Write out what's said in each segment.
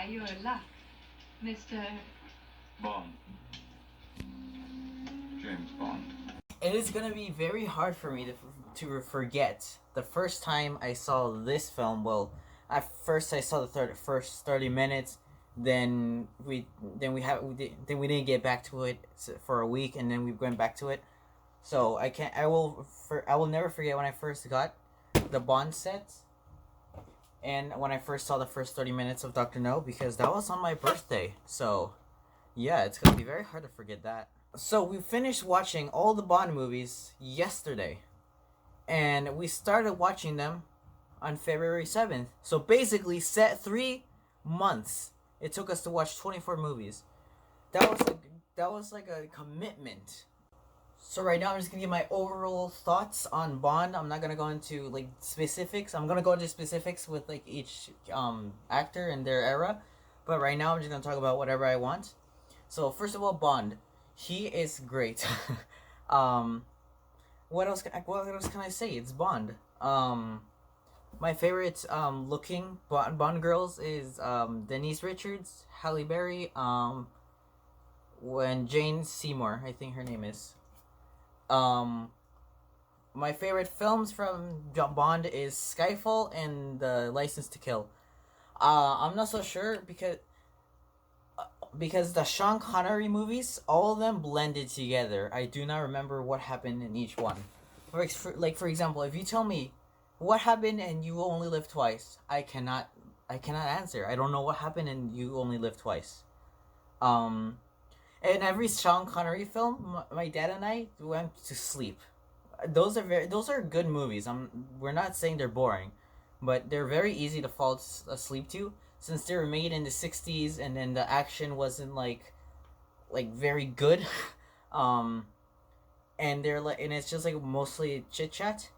göra, Mr. Bond. James Bond. It is gonna be very hard for me to forget the first time I saw this film. Well, at first I saw the first 30 minutes. Then we didn't get back to it for a week, and then we went back to it. So I will never forget when I first got the Bond sets, and when I first saw the first 30 minutes of Doctor No, because that was on my birthday. So yeah, it's gonna be very hard to forget that. So we finished watching all the Bond movies yesterday, and we started watching them on February 7th. So basically, set 3 months it took us to watch 24 movies. That was like a commitment. So right now I'm just gonna give my overall thoughts on Bond. I'm not gonna go into like specifics. I'm gonna go into specifics with like each actor and their era, but right now I'm just gonna talk about whatever I want. So first of all, Bond, he is great. What else can I say? It's Bond. My favorite looking Bond girls is Denise Richards, Halle Berry, when Jane Seymour, I think her name is. My favorite films from Bond is Skyfall and The License to Kill. I'm not so sure because the Sean Connery movies, all of them blended together. I do not remember what happened in each one. For example, if you tell me what happened in You Only Live Twice, I cannot answer. I don't know what happened in You Only Live Twice. In every Sean Connery film, my dad and I went to sleep. Those are good movies. We're not saying they're boring, but they're very easy to fall asleep to, since they were made in the 60s, and then the action wasn't like very good. And it's just like mostly chit chat.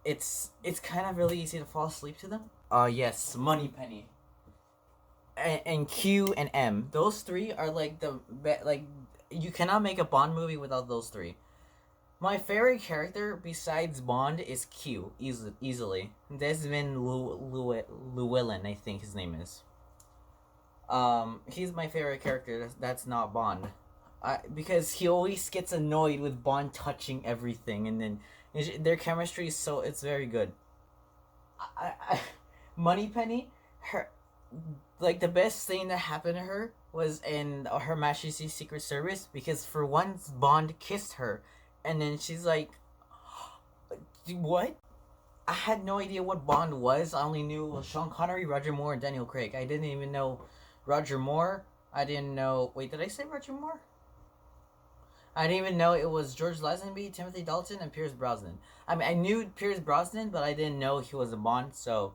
It's kind of really easy to fall asleep to them. Yes, Moneypenny. And Q and M. Those three are like you cannot make a Bond movie without those three. My favorite character besides Bond is Q, easily. Desmond Llewellyn, I think his name is. He's my favorite character. That's not Bond, because he always gets annoyed with Bond touching everything, and then their chemistry is it's very good. Moneypenny, the best thing that happened to her was in Her Majesty's Secret Service, because for once Bond kissed her, and then she's like, what? I had no idea what Bond was. I only knew Sean Connery, Roger Moore, and Daniel Craig. I didn't even know Roger Moore. I didn't know... Wait, did I say Roger Moore? I didn't even know it was George Lazenby, Timothy Dalton, and Pierce Brosnan. I mean, I knew Pierce Brosnan, but I didn't know he was a Bond, so...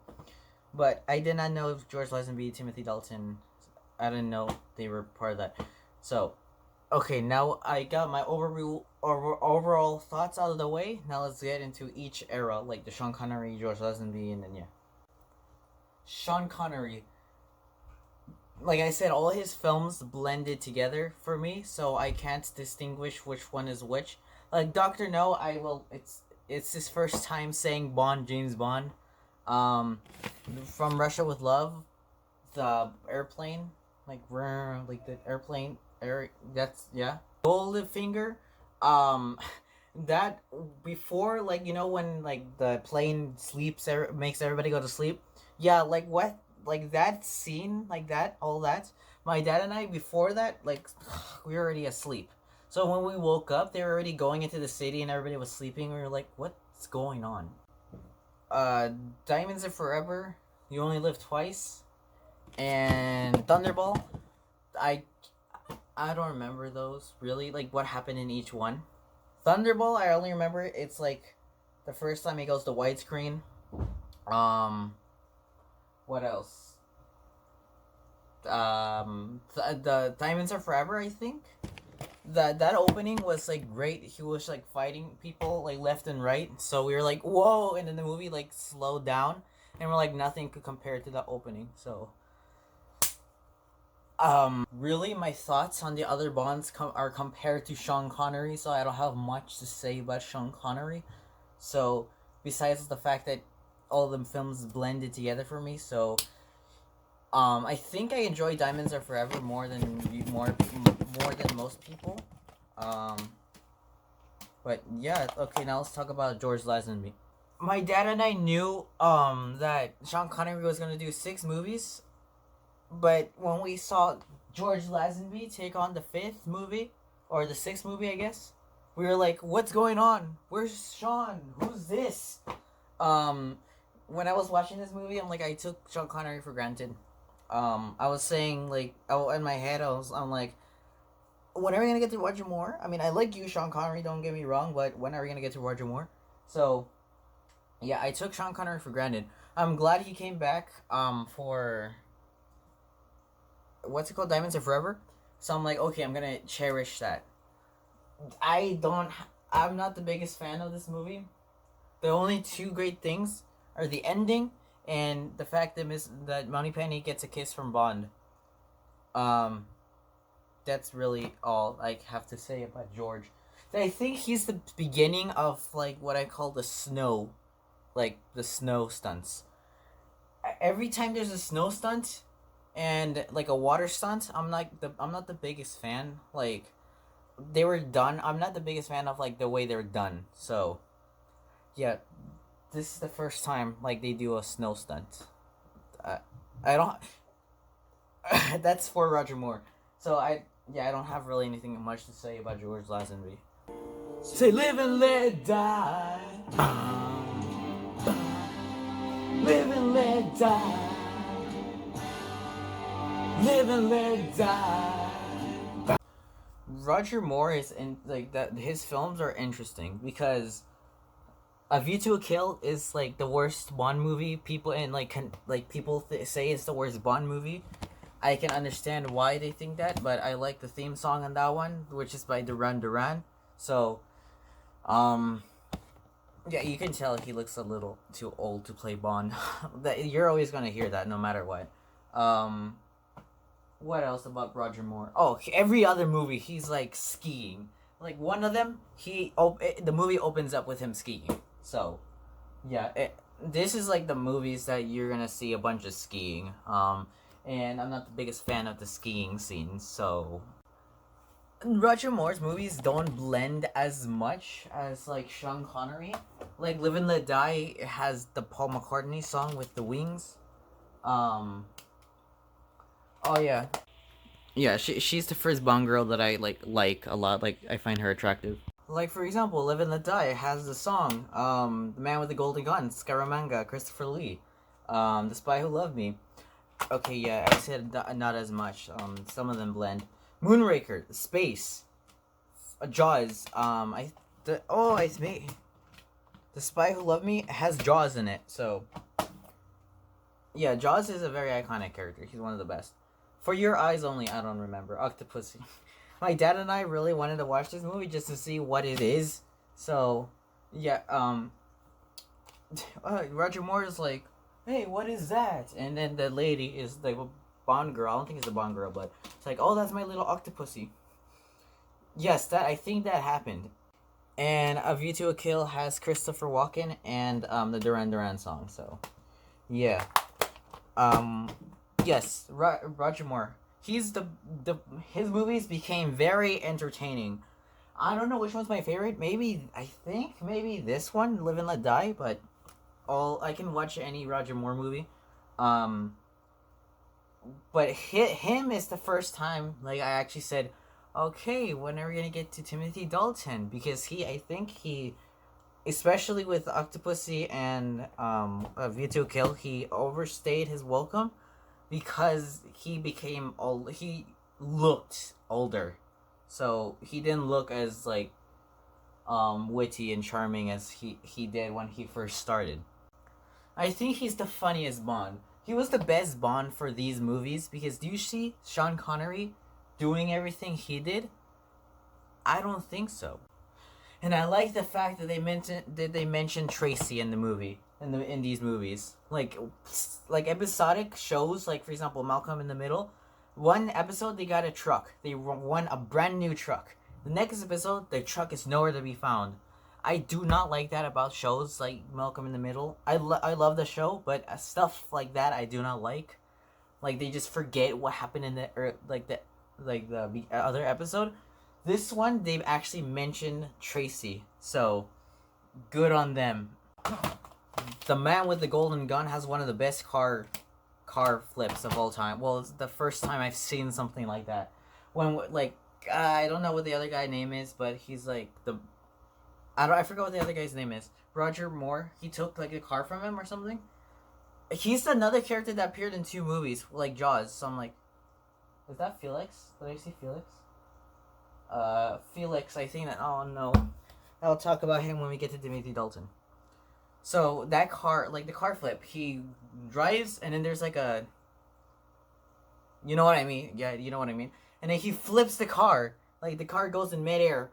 But I did not know George Lazenby, Timothy Dalton. I didn't know they were part of that. So, okay, now I got my overall thoughts out of the way. Now let's get into each era, like the Sean Connery, George Lazenby, and then yeah. Sean Connery. Like I said, all his films blended together for me, so I can't distinguish which one is which. Like Doctor No, it's his first time saying Bond, James Bond. From Russia with Love, the airplane, the airplane, that's, yeah. Goldfinger, that before, when, the plane sleeps, makes everybody go to sleep. Yeah, that scene, all that. My dad and I, before that, we were already asleep. So when we woke up, they were already going into the city and everybody was sleeping. We were like, what's going on? Diamonds Are Forever, You Only Live Twice, and Thunderball. I don't remember those, really, what happened in each one. Thunderball, I only remember it's, the first time he goes to widescreen. What else? The Diamonds Are Forever, I think. That opening was great. He was fighting people left and right, so we were like, whoa, and then the movie slowed down, and we're like, nothing could compare to the opening. So really, my thoughts on the other Bonds are compared to Sean Connery, so I don't have much to say about Sean Connery. So besides the fact that all of them films blended together for me, so I think I enjoy Diamonds Are Forever more than most people. Um, but yeah, okay. Now let's talk about George Lazenby. My dad and I knew that Sean Connery was gonna do 6 movies, but when we saw George Lazenby take on the 5th movie or the 6th movie, I guess, we were like, "What's going on? Where's Sean? Who's this?" When I was watching this movie, I took Sean Connery for granted. I was saying in my head, I'm like, when are we gonna get to Roger Moore? I mean, I like you, Sean Connery. Don't get me wrong, but when are we gonna get to Roger Moore? So, yeah, I took Sean Connery for granted. I'm glad he came back. For what's it called, Diamonds Are Forever. So I'm like, okay, I'm gonna cherish that. I'm not the biggest fan of this movie. The only 2 great things are the ending and the fact that Moneypenny gets a kiss from Bond. That's really all I have to say about George. I think he's the beginning of what I call the snow stunts. Every time there's a snow stunt and a water stunt, I'm not the biggest fan. They were done. I'm not the biggest fan of the way they're done. So, yeah, this is the first time they do a snow stunt. I don't. That's for Roger Moore. So I don't have really anything much to say about George Lazenby. Say live and let die. Live and let die. Live and let die. Roger Moore is in that. His films are interesting because A View to a Kill is the worst Bond movie. People say it's the worst Bond movie. I can understand why they think that, but I like the theme song on that one, which is by Duran Duran. So, yeah, you can tell he looks a little too old to play Bond. You're always gonna hear that, no matter what. What else about Roger Moore? Oh, every other movie he's skiing. One of them, the movie opens up with him skiing. So, yeah, this is the movies that you're gonna see a bunch of skiing. And I'm not the biggest fan of the skiing scenes, so Roger Moore's movies don't blend as much as Sean Connery. Live and Let Die has the Paul McCartney song with the Wings. Oh yeah. Yeah, she's the first Bond girl that I like a lot. I find her attractive. For example, Live and Let Die has the song The Man with the Golden Gun, Scaramanga, Christopher Lee, The Spy Who Loved Me. Okay, yeah, I said not as much. Some of them blend. Moonraker, Space, Jaws. The Spy Who Loved Me has Jaws in it. So, yeah, Jaws is a very iconic character. He's one of the best. For Your Eyes Only, I don't remember. Octopussy. My dad and I really wanted to watch this movie just to see what it is. So, yeah. Roger Moore is hey, what is that? And then the lady is the Bond girl. I don't think it's a Bond girl, but it's oh, that's my little Octopussy. Yes, I think that happened. And A View to a Kill has Christopher Walken and the Duran Duran song. So, yeah. Yes, Roger Moore. His movies became very entertaining. I don't know which one's my favorite. Maybe this one, Live and Let Die, but I can watch any Roger Moore movie. But him is the first time I actually said, okay, when are we gonna get to Timothy Dalton? Because I think he, especially with Octopussy and A View to a Kill, he overstayed his welcome because he became old. He looked older, so he didn't look as witty and charming as he did when he first started. I think he's the funniest Bond. He was the best Bond for these movies because do you see Sean Connery doing everything he did? I don't think so. And I like the fact that they mentioned Tracy in the movie in these movies. Like episodic shows, for example, Malcolm in the Middle. One episode they got a truck. They won a brand new truck. The next episode, the truck is nowhere to be found. I do not like that about shows like Malcolm in the Middle. I love the show, but stuff like that I do not like. Like they just forget what happened in the other episode. This one they've actually mentioned Tracy, so good on them. The man with the golden gun has one of the best car flips of all time. Well, it's the first time I've seen something like that. When I don't know what the other guy name is, but he's like I forgot what the other guy's name is. Roger Moore. He took like a car from him or something. He's another character that appeared in 2 movies, like Jaws. So I'm like, is that Felix? Did I see Felix? Felix. I think that. Oh no, I'll talk about him when we get to Timothy Dalton. So that car, like the car flip, he drives and then there's like a. You know what I mean? Yeah, you know what I mean. And then he flips the car, like the car goes in midair.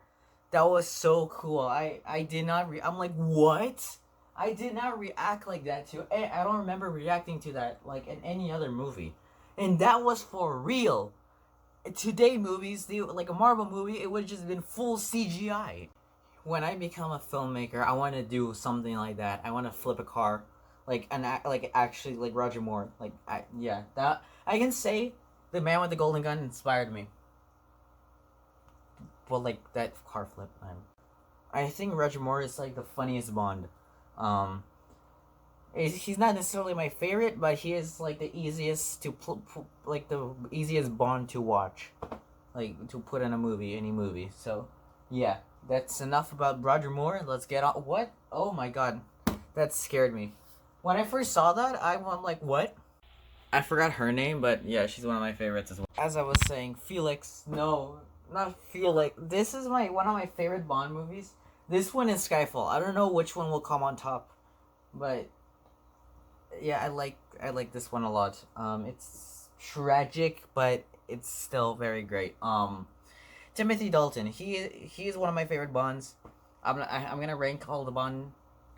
That was so cool. I did not. I'm like, what? I did not react like that to. I don't remember reacting to that like in any other movie, and that was for real. Today movies, like a Marvel movie, it would have just been full CGI. When I become a filmmaker, I want to do something like that. I want to flip a car, like actually like Roger Moore. Like that I can say, the man with the golden gun inspired me. Well, like that car flip, man. I think Roger Moore is like the funniest Bond. He's not necessarily my favorite, but he is like the easiest to like the easiest Bond to watch, like to put in any movie. So, yeah, that's enough about Roger Moore. Let's get on. What? Oh my God, that scared me. When I first saw that, I went like, what? I forgot her name, but yeah, she's one of my favorites as well. As I was saying, Felix. No, not Felix. This is one of my favorite Bond movies. This one is Skyfall. I don't know which one will come on top, but yeah, I like this one a lot. It's tragic, but it's still very great. Timothy Dalton. He is one of my favorite Bonds. I'm gonna rank all the Bond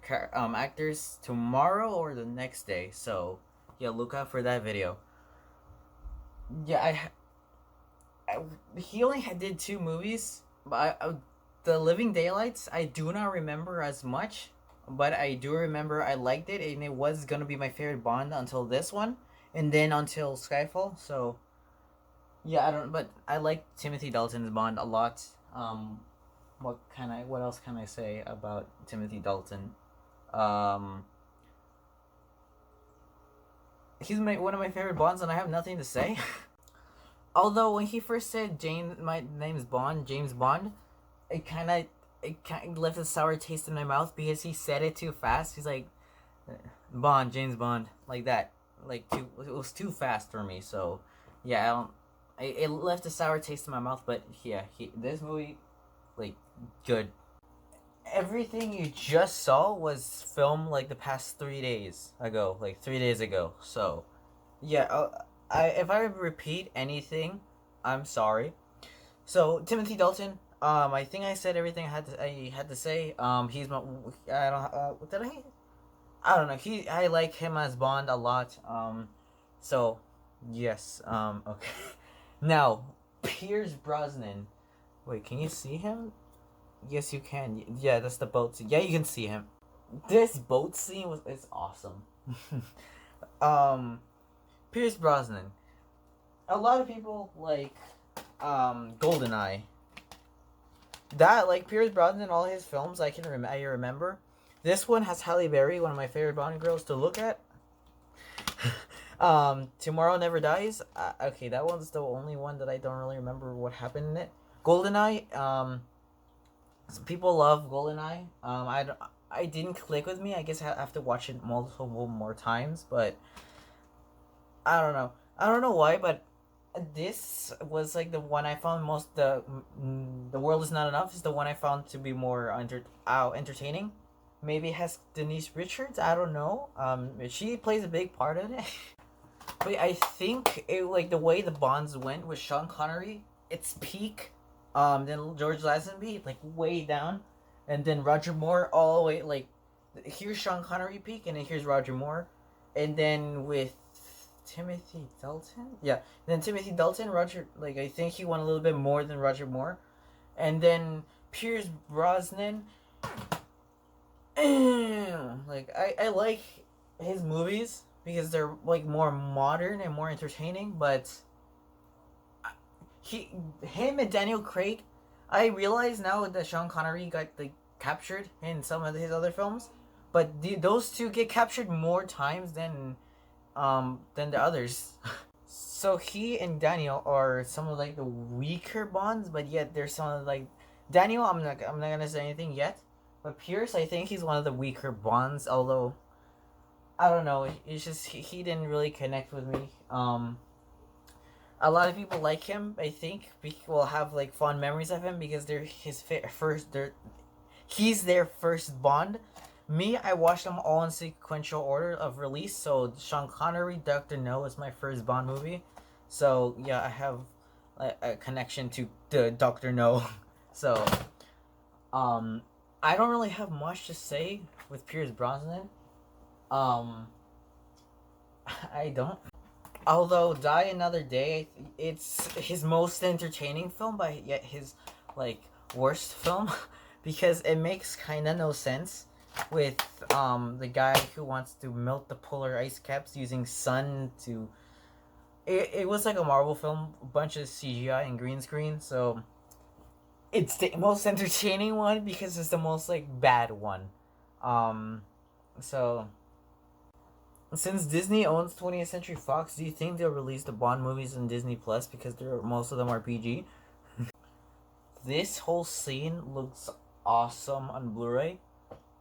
actors tomorrow or the next day. So yeah, look out for that video. Yeah, he only did 2 movies, but The Living Daylights, I do not remember as much, but I do remember I liked it, and it was gonna be my favorite Bond until this one, and then until Skyfall. So, yeah, but I like Timothy Dalton's Bond a lot. What else can I say about Timothy Dalton? He's one of my favorite Bonds, and I have nothing to say. Although when he first said my name's Bond, James Bond, it kind of left a sour taste in my mouth because he said it too fast. He's like, Bond, James Bond, like that, it was too fast for me. So, yeah, it left a sour taste in my mouth. But yeah, this movie, like, good. Everything you just saw was filmed like the past 3 days ago, like 3 days ago. So, yeah, if I repeat anything, I'm sorry. So Timothy Dalton, I think I said everything I had to say. He's my I don't did I don't know. I like him as Bond a lot. So yes. Okay. Now, Pierce Brosnan. Wait, can you see him? Yes, you can. Yeah, that's the boat scene. Yeah, you can see him. This boat scene is awesome. Pierce Brosnan. A lot of people like GoldenEye. That, like, Pierce Brosnan, all his films I remember. This one has Halle Berry, one of my favorite Bond girls to look at. Tomorrow Never Dies. Okay, that one's the only one that I don't really remember what happened in it. GoldenEye. People love GoldenEye. I didn't click with me. I guess I have to watch it multiple more times, but I don't know. I don't know why, but this was like the one I found the World Is Not Enough is the one I found to be more entertaining. Maybe it has Denise Richards. I don't know. She plays a big part in it. But I think the way the Bonds went with Sean Connery, its peak. Then George Lazenby, like, way down, and then Roger Moore all the way, like, here's Sean Connery peak, and then here's Roger Moore, and then with Timothy Dalton, yeah, then Timothy Dalton, I think he won a little bit more than Roger Moore, and then Pierce Brosnan, like, I like his movies, because they're like more modern and more entertaining. But him and Daniel Craig, I realize now that Sean Connery got like captured in some of his other films, but those two get captured more times than the others. So he and Daniel are some of like the weaker bonds, but yet there's some of like Daniel. I'm not gonna say anything yet, but Pierce, I think he's one of the weaker bonds. Although I don't know, it's just he didn't really connect with me. A lot of people like him. I think will have like fond memories of him because they're he's their first Bond. Me, I watched them all in sequential order of release. So Sean Connery, Dr. No is my first Bond movie. So yeah, I have a connection to the Dr. No. So I don't really have much to say with Pierce Brosnan. I don't. Although Die Another Day, it's his most entertaining film, but yet his like worst film, because it makes kind of no sense with the guy who wants to melt the polar ice caps using sun to. It was like a Marvel film, a bunch of CGI and green screen, so it's the most entertaining one because it's the most like bad one. So since Disney owns 20th Century Fox, do you think they'll release the Bond movies on Disney Plus because most of them are PG? This whole scene looks awesome on Blu-ray.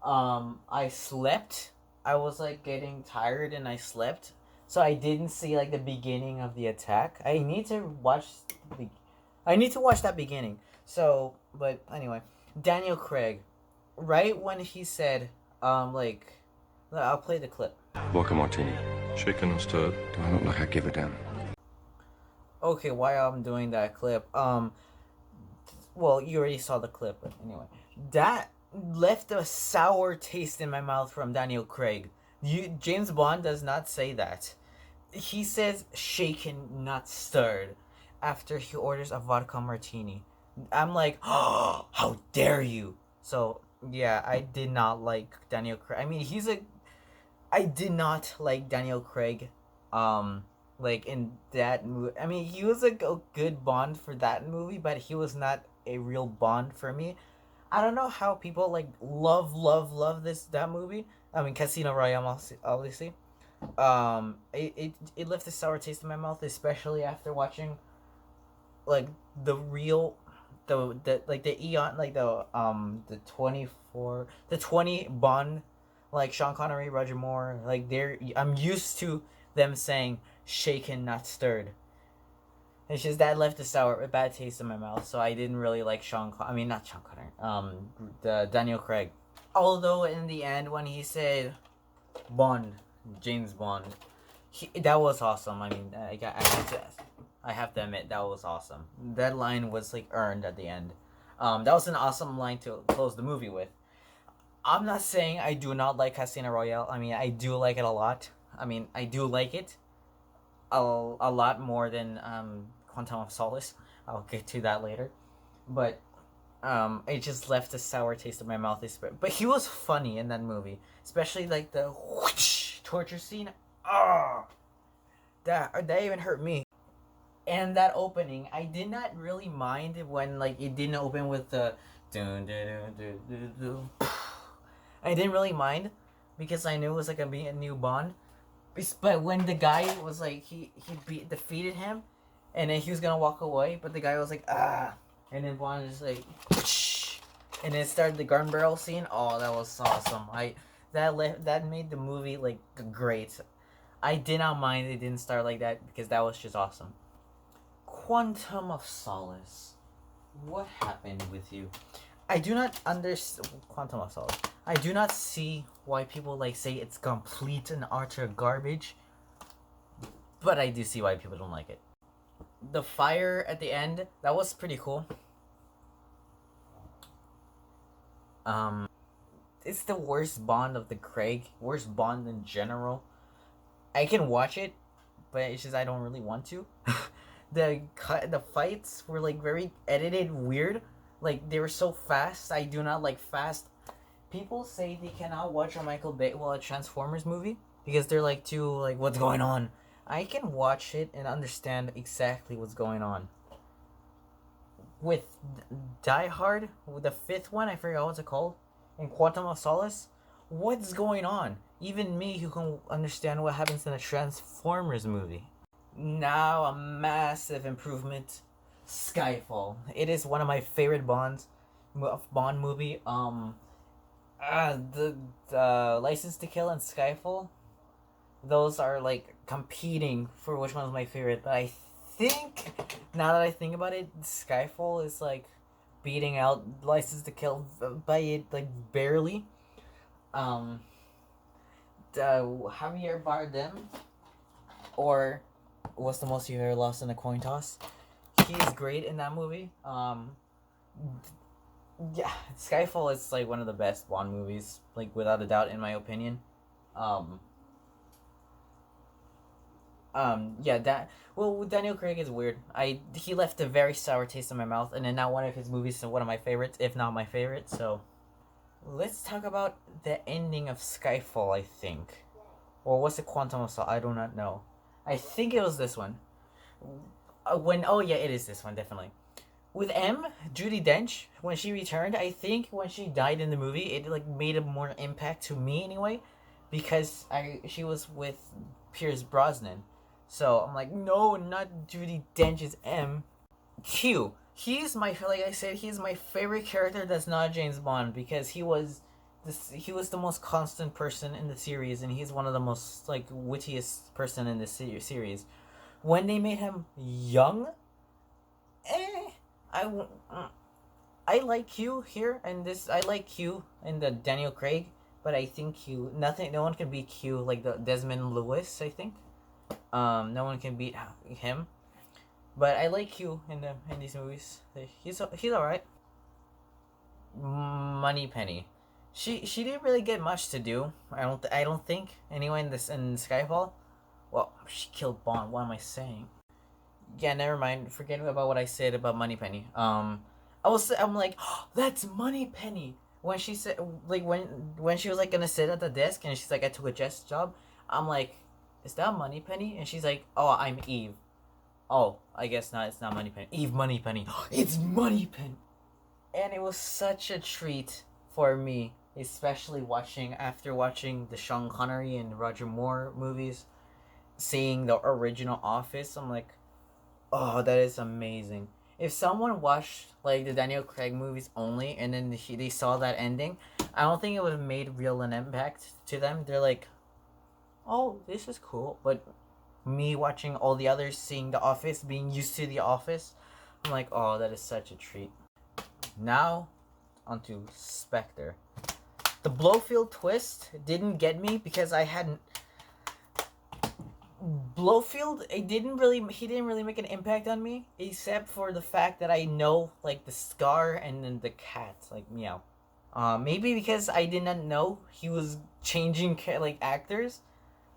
I slept. I was like getting tired and I slept, so I didn't see like the beginning of the attack. I need to watch that beginning. So, but anyway, Daniel Craig, right when he said, like, I'll play the clip. Vodka martini. Shaken and stirred. Do I look like I give a damn? Okay, why I'm doing that clip? Well, you already saw the clip, but anyway, that left a sour taste in my mouth from Daniel Craig. James Bond does not say that. He says shaken, not stirred, after he orders a vodka martini. I'm like, oh, how dare you? So yeah, I did not like Daniel Craig. I mean, I did not like Daniel Craig, like in that movie. I mean, he was a good Bond for that movie, but he was not a real Bond for me. I don't know how people like love that movie. I mean, Casino Royale, obviously. It left a sour taste in my mouth, especially after watching like the Eon, like the 20 Bond, like Sean Connery, Roger Moore, like I'm used to them saying shaken, not stirred. It's just that left a bad taste in my mouth, so I didn't really like not Sean Connery, the Daniel Craig. Although in the end, when he said Bond, James Bond, that was awesome. I mean, I have to admit that was awesome. That line was like earned at the end. That was an awesome line to close the movie with. I'm not saying I do not like Casino Royale. I mean, I do like it a lot. I mean, I do like it a lot more than Quantum of Solace. I'll get to that later. But it just left a sour taste in my mouth. But he was funny in that movie, especially like the whoosh torture scene. Ah, that even hurt me. And that opening, I did not really mind when like it didn't open with the dun dun dun dun dun. I didn't really mind because I knew it was like a new Bond. But when the guy was like he defeated him, and then he was gonna walk away, but the guy was like ah, and then Bond just like, whoosh, and then it started the gun barrel scene. Oh, that was awesome. That made the movie like great. I did not mind it didn't start like that because that was just awesome. Quantum of Solace. What happened with you? I do not understand Quantum of Solace. I do not see why people like say it's complete and utter garbage. But I do see why people don't like it. The fire at the end, that was pretty cool. It's the worst Bond of the Craig. Worst Bond in general. I can watch it, but it's just I don't really want to. The fights were like very edited weird. Like they were so fast. I do not like fast. People say they cannot watch a Michael Bay, a Transformers movie, because they're like too like what's going on. I can watch it and understand exactly what's going on. With Die Hard, with the fifth one, I forgot what's it called, and Quantum of Solace, what's going on? Even me, who can understand what happens in a Transformers movie. Now a massive improvement, Skyfall. It is one of my favorite Bond movie. The License to Kill and Skyfall, those are like competing for which one's my favorite. But I think, now that I think about it, Skyfall is like beating out License to Kill by it like barely. Javier Bardem, or what's the most you've ever lost in a coin toss? He's great in that movie. Yeah, Skyfall is like one of the best Bond movies, like without a doubt, in my opinion. Yeah, with Daniel Craig is weird. He left a very sour taste in my mouth, and then now one of his movies is one of my favorites, if not my favorite. So, let's talk about the ending of Skyfall. I think, or what's the Quantum of Solace? I do not know. I think it was this one. It is this one, definitely. With Judi Dench, when she returned, I think when she died in the movie, it like made a more impact to me anyway, because she was with Pierce Brosnan, so I'm like, no, not Judi Dench's Q. He's my he's my favorite character that's not James Bond, because he was the most constant person in the series, and he's one of the most like wittiest person in the series. When they made him young, I like Q here, and this I like Q in the Daniel Craig, but I think no one can beat Q like the Desmond Lewis. I think, no one can beat him, but I like Q in these movies. He's alright. Moneypenny, she didn't really get much to do. I don't think anyway in Skyfall. Well, she killed Bond. What am I saying? Yeah, never mind. Forget about what I said about Moneypenny. I'm like, oh, that's Moneypenny. When she said, like, when she was like gonna sit at the desk and she's like, I took a desk job. I'm like, is that Moneypenny? And she's like, oh, I'm Eve. Oh, I guess not. It's not Moneypenny. Eve Moneypenny. It's Moneypenny. And it was such a treat for me, especially after watching the Sean Connery and Roger Moore movies, seeing the original Office. I'm like, oh, that is amazing. If someone watched like the Daniel Craig movies only and then they saw that ending, I don't think it would have made real an impact to them. They're like, oh, this is cool. But me watching all the others, seeing The Office, being used to The Office, I'm like, oh, that is such a treat. Now, onto Spectre. The Blofeld twist didn't get me because I hadn't... Blofeld, he didn't really make an impact on me, except for the fact that I know like the scar and then the cat, like meow. Maybe because I did not know he was changing like actors.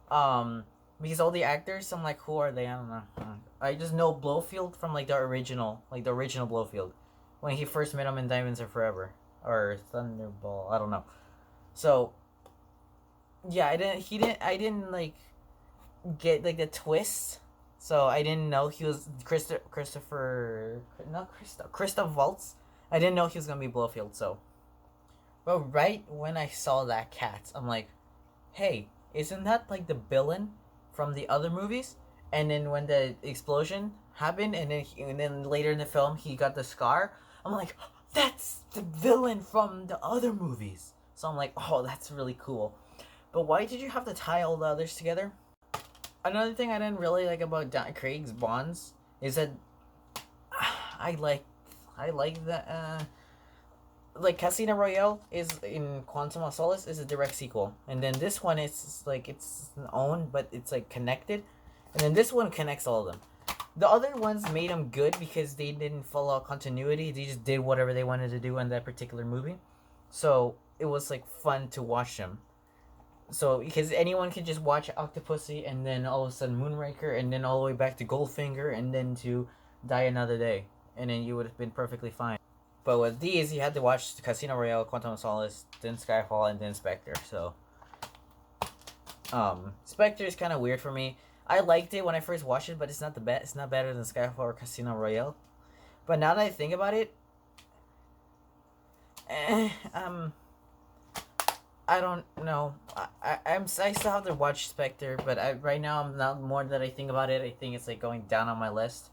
Because all the actors, I'm like, who are they? I don't know. I just know Blofeld from like the original Blofeld, when he first met him in Diamonds Are Forever or Thunderball. I don't know. So yeah, I didn't like get like the twist, so I didn't know he was Christoph Waltz. I didn't know he was gonna be Blofeld. So, but right when I saw that cat, I'm like, hey, isn't that like the villain from the other movies? And then when the explosion happened, and then later in the film he got the scar, I'm like, that's the villain from the other movies. So I'm like, oh, that's really cool. But why did you have to tie all the others together? Another thing I didn't really like about Craig's Bonds is that I like that like Casino Royale is in Quantum of Solace is a direct sequel, and then this one is like it's own, but it's like connected, and then this one connects all of them. The other ones made them good because they didn't follow continuity. They just did whatever they wanted to do in that particular movie, so it was like fun to watch them. So, because anyone could just watch Octopussy and then all of a sudden Moonraker and then all the way back to Goldfinger and then to Die Another Day. And then you would have been perfectly fine. But with these, you had to watch Casino Royale, Quantum of Solace, then Skyfall, and then Spectre. So, Spectre is kind of weird for me. I liked it when I first watched it, but it's not the best. It's not better than Skyfall or Casino Royale. But now that I think about it, eh, I don't know. I still have to watch Spectre, but right now I'm not more that I think about it. I think it's like going down on my list.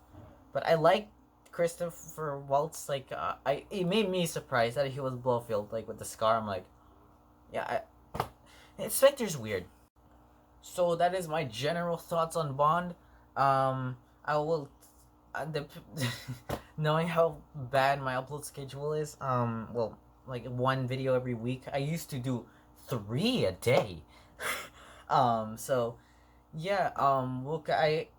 But I like Christopher Waltz. Like it made me surprised that he was Blofeld, like with the scar. I'm like, yeah, Spectre's weird. So that is my general thoughts on Bond. I will, the, knowing how bad my upload schedule is. Well, like one video every week. I used to do 3 a day. So yeah. Look,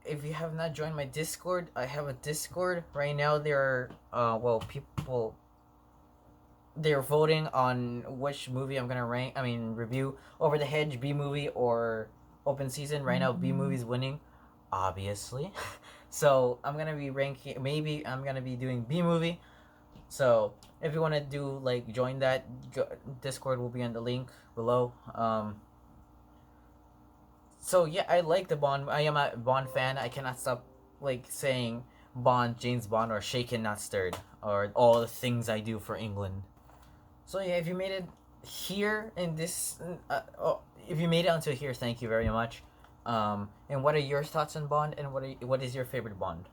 if you have not joined my Discord, I have a Discord right now. There are people. They're voting on which movie I'm gonna review. Over the Hedge, B movie, or Open Season. Right now, B movie's winning, obviously. So I'm gonna be ranking. Maybe I'm gonna be doing B movie. So if you wanna do like join that, Discord will be on the link below. So yeah, I like the Bond. I am a Bond fan. I cannot stop like saying Bond, James Bond, or Shaken Not Stirred, or all the things I do for England. So yeah, if you made it here in this, if you made it until here, thank you very much. And what are your thoughts on Bond? And what is your favorite Bond?